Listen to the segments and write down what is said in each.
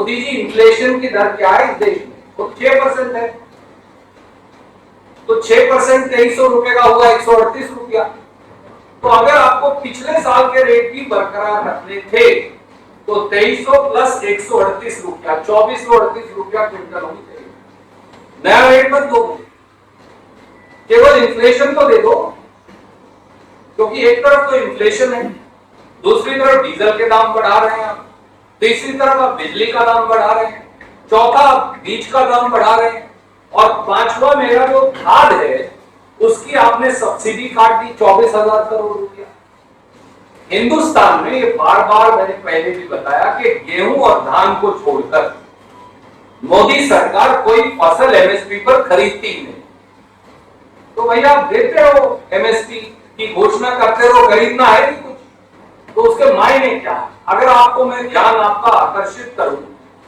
Modi ji inflation की दर क्या है इस देश में? वो 6% है। तो 6% 2300 रुपए का हुआ 138 रुपया। तो अगर आपको पिछले साल के रेट भी बरकरार रखने थे तो 2300 प्लस 138 रुपया 2438 रुपया क्विंटल होनी चाहिए। नया रेट मत दो, केवल इन्फ्लेशन तो दे दो, क्योंकि एक तरफ तो इन्फ्लेशन है, दूसरी तरफ डीजल के दाम बढ़ा रहे हैं आप, तीसरी तरफ आप बिजली का दाम बढ़ा रहे हैं, चौथा बीज का दाम बढ़ा रहे हैं, और पांचवा मेरा जो खाद है उसकी आपने सब्सिडी काट दी 24,000 करोड़ रुपया। हिंदुस्तान में ये बार बार मैंने पहले भी बताया कि गेहूं और धान को छोड़कर मोदी सरकार कोई फसल एमएसपी पर खरीदती ही नहीं। तो भैया आप देते रहो, एमएसपी की घोषणा करते रहो, खरीदना है नहीं कुछ, तो उसके मायने क्या है? अगर आपको मैं ध्यान आपका आकर्षित करूं,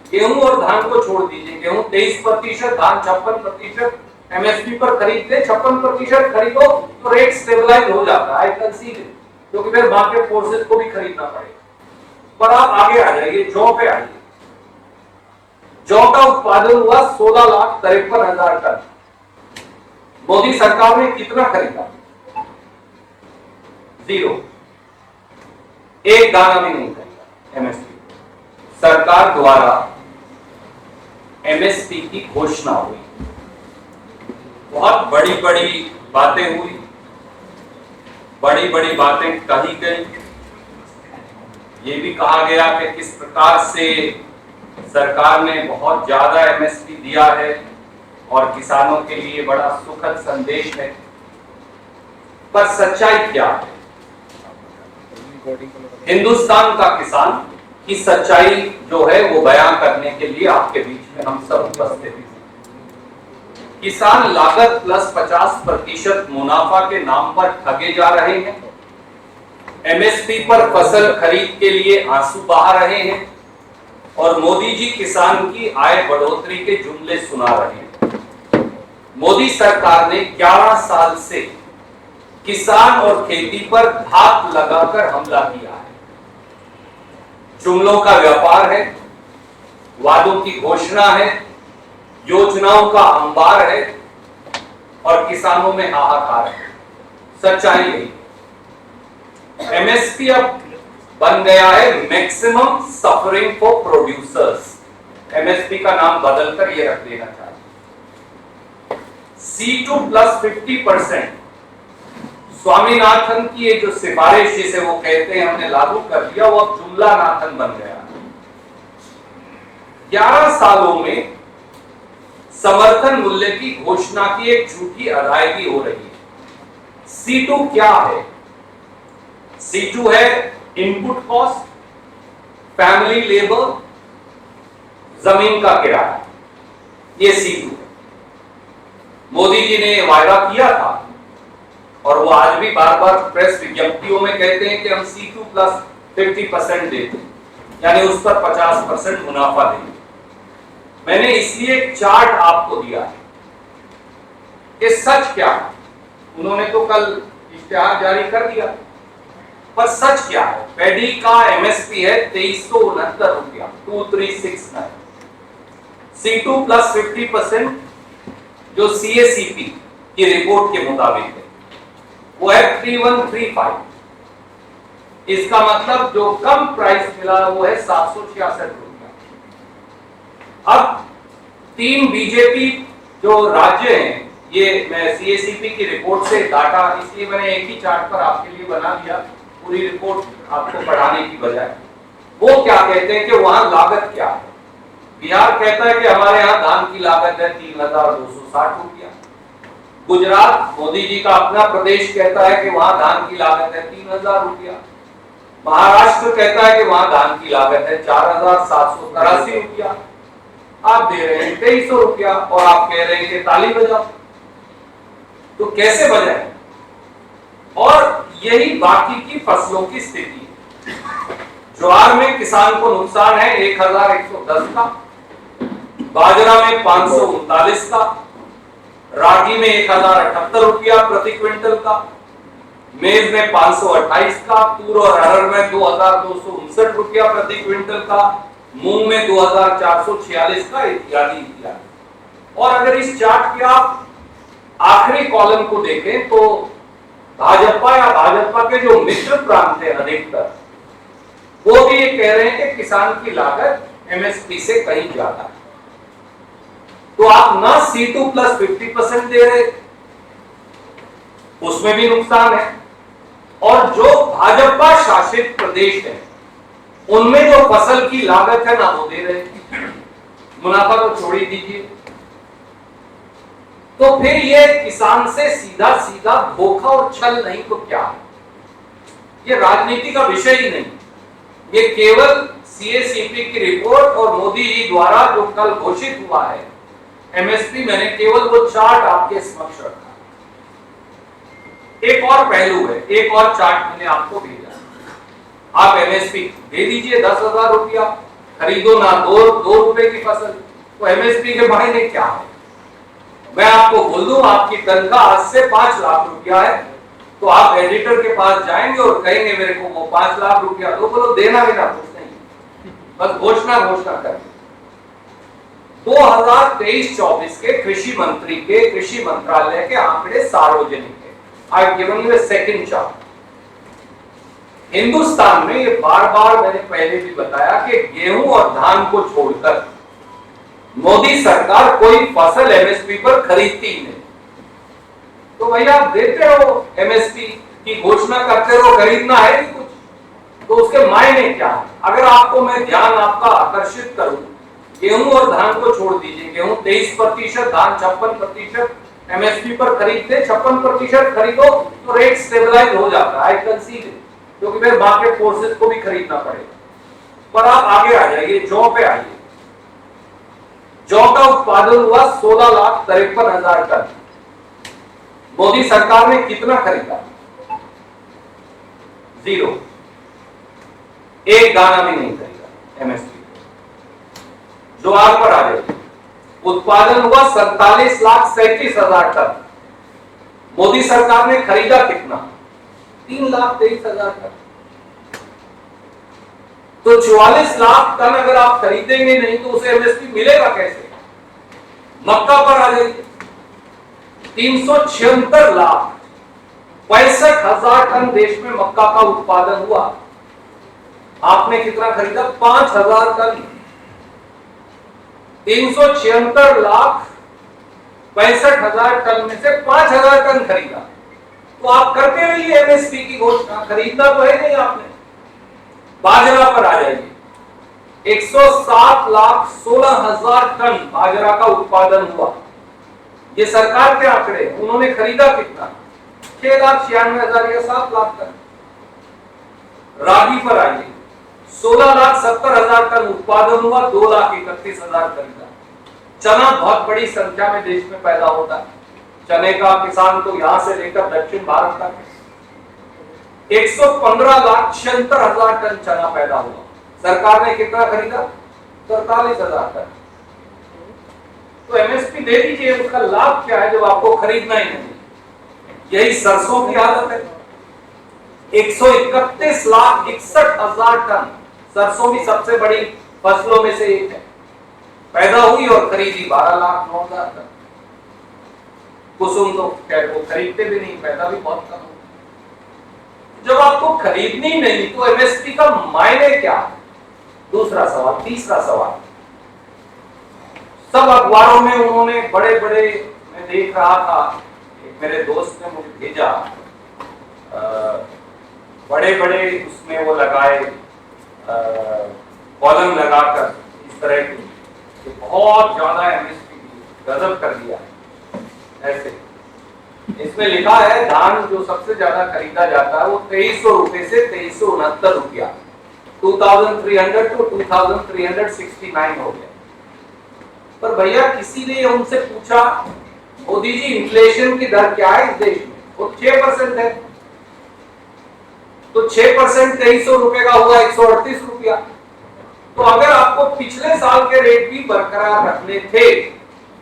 गेहूं और धान को छोड़ दीजिए, गेहूं 23%, धान 56% एमएसपी पर खरीदते, 56% खरीदो तो रेट स्टेबलाइज हो जाता है, आई कंसीड, क्योंकि फिर मार्केट फोर्सेस को भी खरीदना पड़ेगा। पर आप आगे आ जाइए, जौ पे आइए। जौ का उत्पादन हुआ 16,53,000 टन। मोदी सरकार ने कितना खरीदा? 0, एक दाना भी नहीं खरीदा एमएसपी। सरकार द्वारा एमएसपी की घोषणा हुई, बहुत बड़ी बड़ी बातें हुई, बड़ी बड़ी बातें कही गई, ये भी कहा गया कि किस प्रकार से सरकार ने बहुत ज्यादा एमएसपी दिया है और किसानों के लिए बड़ा सुखद संदेश है। पर सच्चाई क्या है? हिंदुस्तान का किसान की सच्चाई जो है वो बयान करने के लिए आपके बीच में हम सब उपस्थित हैं। किसान लागत प्लस 50% मुनाफा के नाम पर ठगे जा रहे हैं, एमएसपी पर फसल खरीद के लिए आंसू बहा रहे हैं और मोदी जी किसान की आय बढ़ोतरी के जुमले सुना रहे हैं। मोदी सरकार ने 11 साल से किसान और खेती पर धाक लगाकर हमला किया है। जुमलों का व्यापार है, वादों की घोषणा है, योजनाओं का अंबार है और किसानों में हाहाकार है। सच्चाई यही, एमएसपी अब बन गया है maximum suffering for producers. MSP का नाम बदलकर ये रख देना चाहिए। C2 प्लस 50%, स्वामीनाथन की ये जो सिफारिश जिसे वो कहते हैं हमने लागू कर दिया, वो अब जुमला नाथन बन गया। 11 सालों में समर्थन मूल्य की घोषणा की एक झूठी अदायगी हो रही है। C2 क्या है? C2 है इनपुट कॉस्ट, फैमिली लेबर, जमीन का किराया, ये C2 है। मोदी जी ने वायदा किया था और वो आज भी बार बार प्रेस विज्ञप्तियों में कहते हैं कि हम C2 प्लस 50% देते हैं, यानी उस पर 50% मुनाफा देंगे। मैंने इसलिए एक चार्ट आपको दिया है कि सच क्या है। उन्होंने तो कल इश्तिहार जारी कर दिया, पर सच क्या है? पैडी का एमएसपी है 2369 रुपया, 2369। C2 प्लस 50% जो CACP की रिपोर्ट के मुताबिक है वो है 3135। इसका मतलब जो कम प्राइस मिला वो है 766 रुपया। अब 3 बीजेपी जो राज्य हैं, ये मैं CACP की रिपोर्ट से डाटा इसलिए मैंने एक ही चार्ट पर आपके लिए बना दिया, पूरी रिपोर्ट आपको पढ़ाने की बजाय। वो क्या कहते हैं कि वहां लागत क्या है। बिहार कहता है कि हमारे यहाँ धान की लागत है 3,260 रुपया। गुजरात, मोदी जी का अपना प्रदेश, कहता है कि वहां धान की लागत है 3,000 रुपया। महाराष्ट्र कहता है कि वहां धान की लागत है 4,783 रुपया। आप दे रहे हैं 2300 रुपया और आप कह रहे हैं कि ताली बजाओ। तो कैसे बजाए? और यही बाकी की फसलों की स्थिति है। ज्वार में किसान को नुकसान है 1,110 का, बाजरा में 539 का, रागी में 1,078 रुपया प्रति क्विंटल का, मेज में 528 का, तूर और अरहर में 2,259 रुपया प्रति क्विंटल का, मूंग में 2446 का, इत्यादि इत्यादि। और अगर इस चार्ट के आप आखिरी कॉलम को देखें तो भाजपा या भाजपा के जो मित्र प्रांत है अधिकतर, वो भी ये कह रहे हैं कि किसान की लागत एमएसपी से कहीं ज्यादा है। तो आप ना C2 प्लस 50% दे रहे, उसमें भी नुकसान है, और जो भाजपा शासित प्रदेश है उनमें जो फसल की लागत है ना वो दे रहे, मुनाफा तो छोड़ ही दीजिए। तो फिर ये किसान से सीधा सीधा धोखा और छल नहीं तो क्या है? ये राजनीति का विषय ही नहीं, ये केवल CACP की रिपोर्ट और मोदी जी द्वारा जो कल घोषित हुआ है एमएसपी, मैंने केवल वो चार्ट आपके समक्ष रखा। एक और पहलू है, एक और चार्ट मैंने आपको भेजा। आप एमएसपी दे दीजिए 10,000 रुपया, खरीदो ना 2 रुपए की फसल, तो एमएसपी के मायने क्या है? मैं आपको बोल दूं, आपकी तनख्वाह आज से 5 लाख रुपया है, तो आप एडिटर के पास जाएंगे और कहेंगे मेरे को वो 5 लाख रुपया दो, बोलो देना भी ना कुछ नहीं, बस घोषणा करें। 2023-24 के कृषि मंत्री के, कृषि मंत्रालय के आंकड़े सार्वजनिक है। I given you a second chart. Hindustan में ये बार बार मैंने पहले भी बताया कि गेहूं और धान को छोड़कर मोदी सरकार कोई फसल एमएसपी पर खरीदती ही नहीं। तो भैया आप देते रहो, एमएसपी की घोषणा करते रहो, खरीदना है नहीं कुछ, तो उसके मायने क्या है? अगर आपको मैं ध्यान आपका आकर्षित करूं, गेहूं और धान को छोड़ दीजिए, गेहूं 23%, धान 56% एमएसपी पर खरीदते, 56% खरीदो तो रेट स्टेबलाइज हो जाता है, आई कंसीड, क्योंकि फिर मार्केट फोर्सेस को भी खरीदना पड़ेगा। पर आप आगे आ जाइए, जौ पे आइए। जौ का उत्पादन हुआ 16,53,000 टन। मोदी सरकार ने कितना खरीदा? 0, एक दाना भी नहीं खरीदा एमएसपी। ज्वार पर आ जाइए, उत्पादन हुआ 47,37,000 टन। मोदी सरकार ने खरीदा कितना? 3,23,000 टन। तो 44 लाख टन अगर आप खरीदेंगे नहीं तो उसे एमएसपी मिलेगा कैसे? मक्का पर आ जाइए, 376,65,000 टन देश में मक्का का उत्पादन हुआ। आपने कितना खरीदा? 5,000 टन। 376,65,000 टन में से 5,000 टन खरीदा। तो आप करते रहिए एमएसपी की घोषणा, खरीदना तो है नहीं आपने। बाजरा पर आ जाइए, 107,16,000 टन बाजरा का उत्पादन हुआ। ये सरकार के आंकड़े, उन्होंने खरीदा कितना? 6,96,000 या 7 लाख टन। रागी पर आइए, 16,70,000 टन उत्पादन हुआ, 2,31,000 खरीदा। चना बहुत बड़ी संख्या में देश में पैदा होता है, चने का किसान तो यहां से लेकर दक्षिण भारत तक 115,76,000 टन चना पैदा हुआ। सरकार ने कितना खरीदा? 43,000 टन। तो एमएसपी दे दीजिए, उसका लाभ क्या है जब आपको खरीदना ही नहीं? यही सरसों की हालत है, 131,61,000 टन। सरसों भी सबसे बड़ी फसलों में से एक है, पैदा हुई और खरीदी 12,09,000 टन। कुसुम तो वो खरीदते भी नहीं, पैदा भी बहुत कम। जब आपको खरीदनी नहीं तो एमएसपी का मायने क्या? दूसरा सवाल। तीसरा सवाल, सब अखबारों में उन्होंने बड़े बड़े, मैं देख रहा था, एक मेरे दोस्त ने मुझे भेजा, बड़े बड़े उसमें वो लगाए, कॉलम लगाकर इस तरह की, बहुत ज्यादा एमएसपी गजब कर दिया ऐसे। इसमें लिखा है धान जो सबसे ज्यादा खरीदा जाता है वो 2300 रुपए से 2369 रुपया, 2300 टू 2369 हो गया। पर भैया किसी ने उनसे पूछा, मोदी जी इन्फ्लेशन की दर क्या है इस देश में? वो 6% है, तो 6% 2300 रुपए का हुआ 138 रुपया। तो अगर आपको पिछले साल के रेट भी बरकरार रखने थे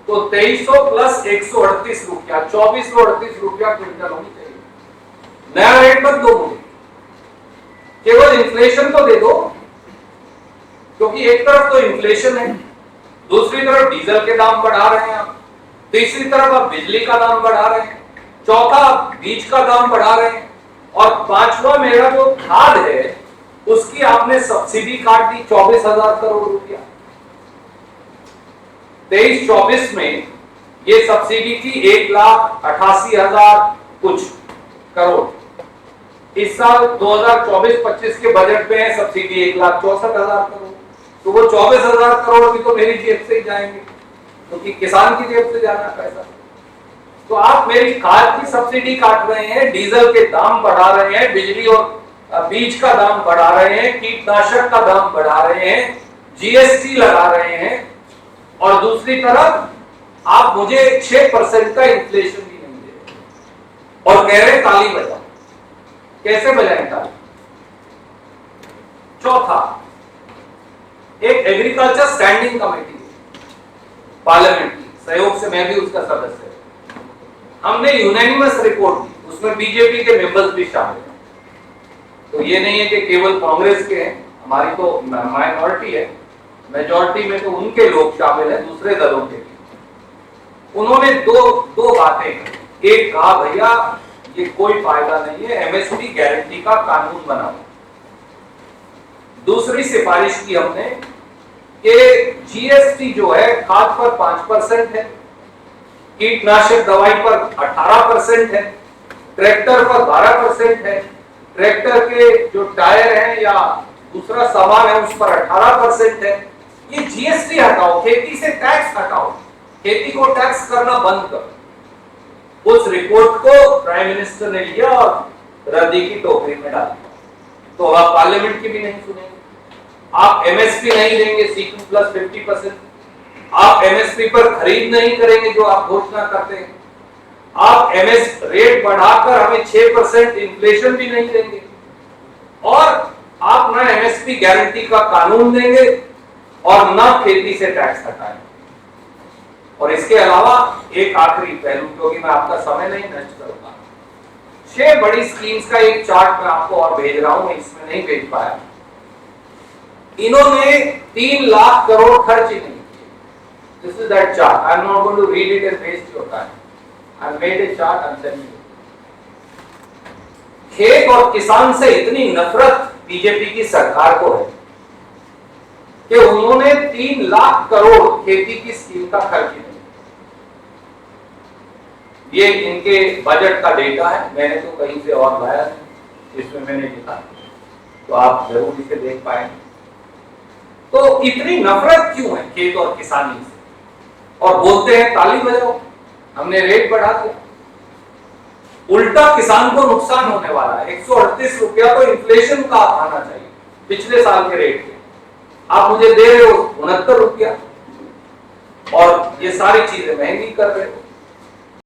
तो 2300 प्लस 138 रुपया, 2438 रुपया क्विंटल होनी चाहिए। नया रेट मत दो मुझे, केवल इन्फ्लेशन तो दे दो। क्योंकि एक तरफ तो इन्फ्लेशन है, दूसरी तरफ डीजल के दाम बढ़ा रहे हैं आप, तीसरी तरफ आप बिजली का दाम बढ़ा रहे हैं, चौथा आप बीज का दाम बढ़ा रहे हैं, और पांचवा मेरा जो खाद है उसकी आपने सब्सिडी काट दी 24,000 करोड़ रुपया। 23-24 में ये सब्सिडी थी 1,88,000 कुछ करोड़। इस साल 2024-25 के बजट में है सब्सिडी 1,64,000 करोड़। तो वो 24,000 करोड़ भी तो मेरी जेब से ही जाएंगे, क्योंकि तो किसान की जेब से जाना पैसा। तो आप मेरी खाद की सब्सिडी काट रहे हैं, डीजल के दाम बढ़ा रहे हैं, बिजली और बीज का दाम बढ़ा रहे हैं, कीटनाशक का दाम बढ़ा रहे हैं, जीएसटी लगा रहे हैं, और दूसरी तरफ आप मुझे 6% का इन्फ्लेशन भी नहीं दे रहे और कह रहे ताली बजाओ। कैसे बजाएं ताली? चौथा, एक एग्रीकल्चर स्टैंडिंग कमेटी पार्लियामेंट की, सहयोग से मैं भी उसका सदस्य हूं। हमने यूनानिमस रिपोर्ट दी, उसमें बीजेपी के मेंबर्स भी शामिल हैं। तो ये नहीं है कि केवल कांग्रेस के हैं, हमारी तो माइनॉरिटी है, मेजॉरिटी में तो उनके लोग शामिल हैं दूसरे दलों के भी। उन्होंने दो बातें की। एक कहा भैया ये कोई फायदा नहीं है, एमएसपी गारंटी का कानून बनाओ। दूसरी सिफारिश की हमने कि जीएसटी जो है खाद पर 5% है, कीटनाशक दवाई पर 18% है, ट्रैक्टर पर 12% है, ट्रैक्टर के जो टायर हैं या दूसरा सामान है उस पर 18% है। ये जीएसटी हटाओ, खेती से टैक्स हटाओ, खेती को टैक्स करना बंद करो। उस रिपोर्ट को प्राइम मिनिस्टर ने लिया और रद्दी की टोकरी में डाल दिया। तो आप पार्लियामेंट की भी नहीं सुनेंगे। आप एमएसपी नहीं देंगे C2 प्लस 50%, आप एमएसपी पर खरीद नहीं करेंगे जो आप घोषणा करते हैं, आप एमएस रेट बढ़ाकर हमें 6% इन्फ्लेशन भी नहीं देंगे, और आप ना एमएसपी गारंटी का कानून देंगे और ना खेती से टैक्स हटाएंगे। और इसके अलावा एक आखिरी पहलू, क्योंकि मैं आपका समय नहीं नष्ट करूंगा, 6 बड़ी स्कीम्स का एक चार्ट मैं आपको और भेज रहा हूं, मैं इसमें नहीं भेज पाया। इन्होंने 3 लाख करोड़ खर्च ही नहीं किए। This is that chart, I am not going to read it and waste your time, I made a chart and send you. खेत और किसान से इतनी नफरत बीजेपी की सरकार को है कि उन्होंने 3 लाख करोड़ खेती की स्कीम का खर्च नहीं। ये इनके बजट का डेटा है, मैंने तो कहीं से और लाया नहीं, इसमें मैंने लिखा, तो आप जरूर इसे देख पाएंगे। तो इतनी नफरत क्यों है खेत और किसानी से? और बोलते हैं ताली बजाओ, हमने रेट बढ़ा दिया। उल्टा किसान को नुकसान होने वाला है। 138 रुपया तो इन्फ्लेशन का आना चाहिए पिछले साल के रेट पे, आप मुझे दे रहे हो 69 रुपया, और ये सारी चीजें महंगी कर रहे हो।